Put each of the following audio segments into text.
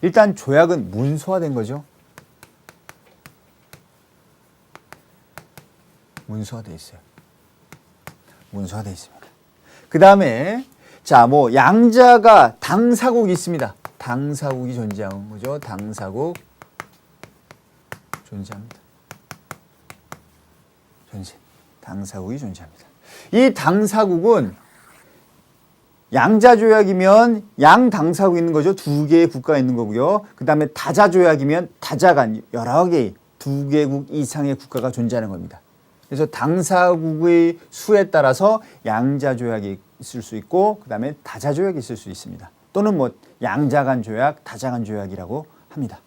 일단 조약은 문서화된 거죠. 문서화돼 있어요. 문서화돼 있습니다. 그 다음에 자, 뭐 양자가 당사국이 있습니다. 당사국이 존재하는 거죠. 당사국 존재합니다. 당사국이 존재합니다. 이 당사국은 양자조약이면 양당사국이 있는 거죠. 두 개의 국가가 있는 거고요. 그 다음에 다자조약이면 다자간 여러 개의 두 개국 이상의 국가가 존재하는 겁니다. 그래서 당사국의 수에 따라서 양자조약이 있을 수 있고 그 다음에 다자조약이 있을 수 있습니다. 또는 뭐 양자간 조약, 다자간 조약이라고 합니다.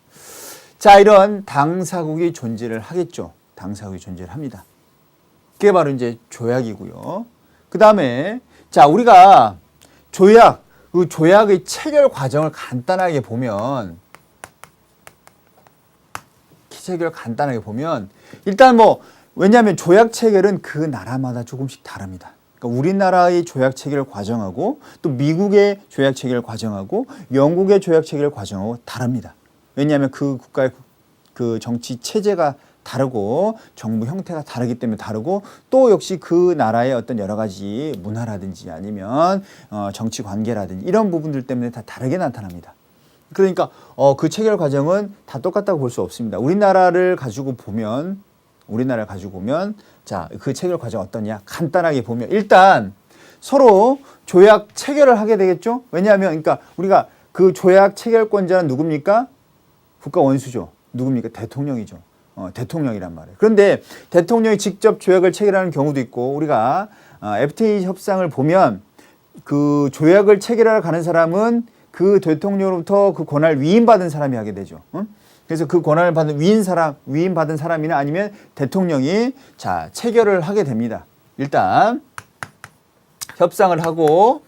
자, 이런 당사국이 존재를 하겠죠. 당사국이 존재를 합니다. 그게 바로 이제 조약이고요. 그 다음에 자, 우리가 조약, 그 조약의 체결 과정을 간단하게 보면 일단 뭐 왜냐하면 조약 체결은 그 나라마다 조금씩 다릅니다. 그러니까 우리나라의 조약 체결 과정하고 또 미국의 조약 체결 과정하고 영국의 조약 체결 과정하고 다릅니다. 왜냐하면 그 국가의 그 정치 체제가 다르고 정부 형태가 다르기 때문에 다르고 또 역시 그 나라의 어떤 여러 가지 문화라든지 아니면 정치 관계라든지 이런 부분들 때문에 다 다르게 나타납니다. 그러니까 그 체결 과정은 다 똑같다고 볼 수 없습니다. 우리나라를 가지고 보면 자, 그 체결 과정 어떠냐? 간단하게 보면 일단 서로 조약 체결을 하게 되겠죠? 왜냐하면 그러니까 우리가 그 조약 체결권자는 누굽니까? 국가 원수죠. 누굽니까? 대통령이죠. 대통령이란 말이에요. 그런데 대통령이 직접 조약을 체결하는 경우도 있고 우리가 FTA 협상을 보면 그 조약을 체결하러 가는 사람은 그 대통령으로부터 그 권한을 위임받은 사람이 하게 되죠. 그래서 그 권한을 받은 위임받은 사람이나 아니면 대통령이 자, 체결을 하게 됩니다. 일단 협상을 하고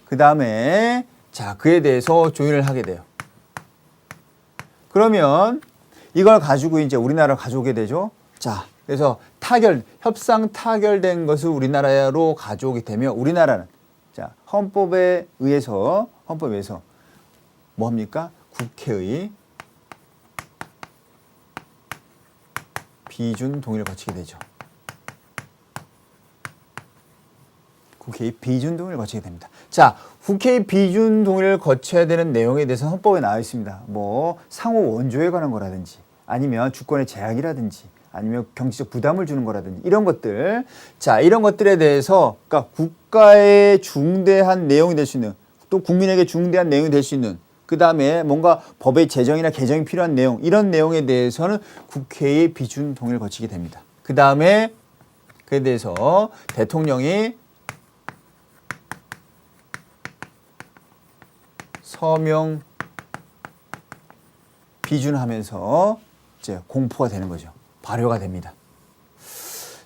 그 다음에 자, 그에 대해서 조율을 하게 돼요. 그러면 이걸 가지고 이제 우리나라로 가져오게 되죠. 자, 그래서 협상 타결된 것을 우리나라로 가져오게 되면 우리나라는 자, 헌법에 의해서 뭐 합니까? 국회의 비준 동의를 거치게 되죠. 국회의 비준 동의를 거치게 됩니다. 자, 국회의 비준 동의를 거쳐야 되는 내용에 대해서 헌법에 나와 있습니다. 뭐 상호 원조에 관한 거라든지 아니면 주권의 제약이라든지 아니면 경제적 부담을 주는 거라든지 이런 것들. 자, 이런 것들에 대해서 그러니까 국가의 중대한 내용이 될 수 있는 또 국민에게 중대한 내용이 될 수 있는 그 다음에 뭔가 법의 제정이나 개정이 필요한 내용 이런 내용에 대해서는 국회의 비준 동의를 거치게 됩니다. 그 다음에 그에 대해서 대통령이 서명 비준하면서 이제 공포가 되는 거죠. 발효가 됩니다.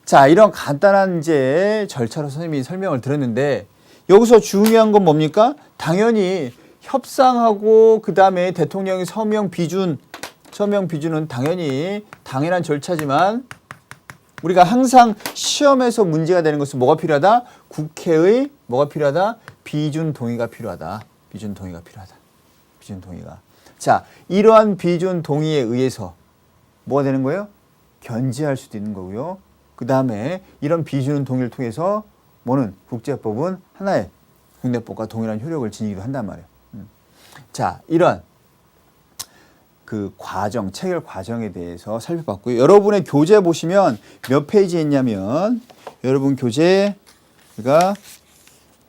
자, 이런 간단한 이제 절차로 선생님이 설명을 드렸는데 여기서 중요한 건 뭡니까? 당연히 협상하고 그 다음에 대통령이 서명 비준은 당연히 당연한 절차지만 우리가 항상 시험에서 문제가 되는 것은 뭐가 필요하다? 국회의 뭐가 필요하다? 비준 동의가 필요하다. 비준 동의가. 자, 이러한 비준 동의에 의해서 뭐가 되는 거예요? 견제할 수도 있는 거고요. 그 다음에 이런 비준 동의를 통해서 뭐는 국제법은 하나의 국내법과 동일한 효력을 지니기도 한단 말이에요. 자, 이런 그 과정, 체결 과정에 대해서 살펴봤고요. 여러분의 교재 보시면 몇 페이지에 있냐면 여러분 교재가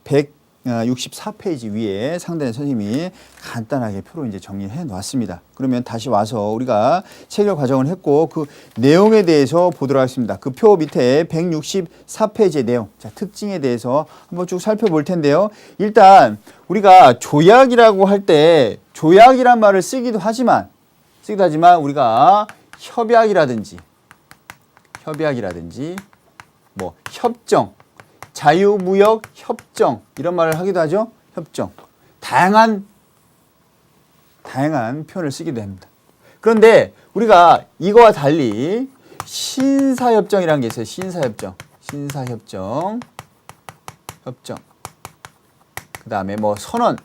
164페이지 위에 상단에 선생님이 간단하게 표로 이제 정리해 놨습니다. 그러면 다시 와서 우리가 체결 과정을 했고 그 내용에 대해서 보도록 하겠습니다. 그 표 밑에 164페이지의 내용, 자, 특징에 대해서 한번 쭉 살펴볼 텐데요. 일단 우리가 조약이라고 할 때 조약이란 말을 쓰기도 하지만 우리가 협약이라든지 뭐 협정, 자유무역 협정 이런 말을 하기도 하죠. 협정. 다양한 표현을 쓰기도 합니다. 그런데 우리가 이거와 달리 신사협정이라는 게 있어요. 신사협정. 그 다음에 뭐 선언,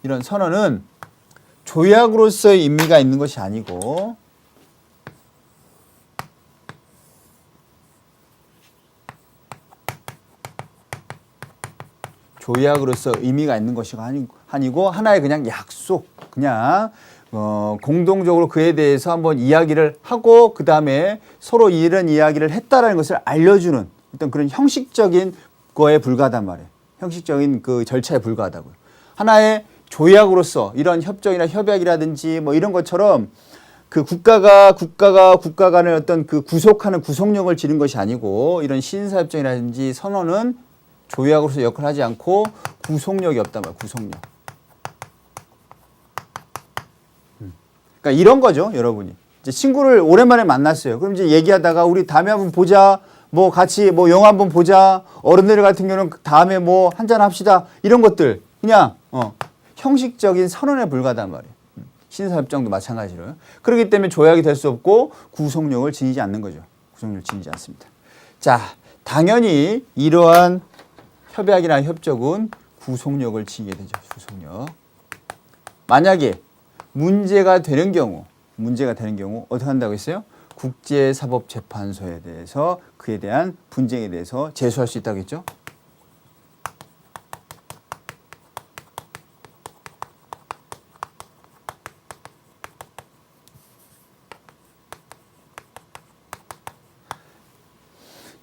이런 선언은 조약으로서의 의미가 있는 것이 아니고 조약으로서 의미가 있는 것이 아니고 하나의 그냥 약속, 그냥 공동적으로 그에 대해서 한번 이야기를 하고 그 다음에 서로 이런 이야기를 했다라는 것을 알려주는 어떤 그런 형식적인 거에 불과하단 말이에요. 형식적인 그 절차에 불과하다고요. 하나의 조약으로서 이런 협정이나 협약이라든지 뭐 이런 것처럼 그 국가 간의 어떤 그 구속하는 구속력을 지닌 것이 아니고 이런 신사협정이라든지 선언은 조약으로서 역할을 하지 않고 구속력이 없단 말이에요. 구속력. 그러니까 이런 거죠, 여러분이. 이제 친구를 오랜만에 만났어요. 그럼 이제 얘기하다가 우리 다음에 한번 보자. 뭐 같이 뭐 영화 한번 보자. 어른들 같은 경우는 다음에 뭐 한잔 합시다. 이런 것들 그냥 형식적인 선언에 불과하단 말이에요. 신사협정도 마찬가지로요. 그렇기 때문에 조약이 될 수 없고 구속력을 지니지 않는 거죠. 구속력을 지니지 않습니다. 자, 당연히 이러한 협약이나 협정은 구속력을 지니게 되죠. 구속력. 만약에 문제가 되는 경우 어떻게 한다고 했어요? 국제사법재판소에 대해서 그에 대한 분쟁에 대해서 제소할 수 있다고 했죠.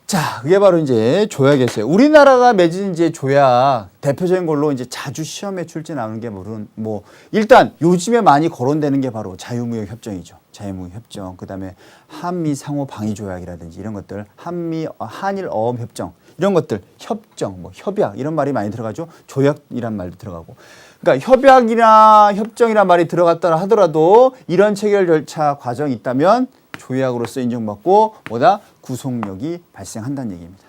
자, 그게 바로 이제 조약이었어요. 우리나라가 맺은 이제 조약 대표적인 걸로 이제 자주 시험에 출제 나오는 게 뭐 일단 요즘에 많이 거론되는 게 바로 자유무역 협정이죠. 자유무역 협정. 그다음에 한미 상호 방위 조약이라든지 이런 것들, 한일 어업 협정 이런 것들, 협정, 뭐 협약 이런 말이 많이 들어가죠. 조약이란 말도 들어가고. 그러니까 협약이나 협정이란 말이 들어갔다 하더라도 이런 체결 절차 과정이 있다면 조약으로서 인정받고 구속력이 발생한다는 얘기입니다.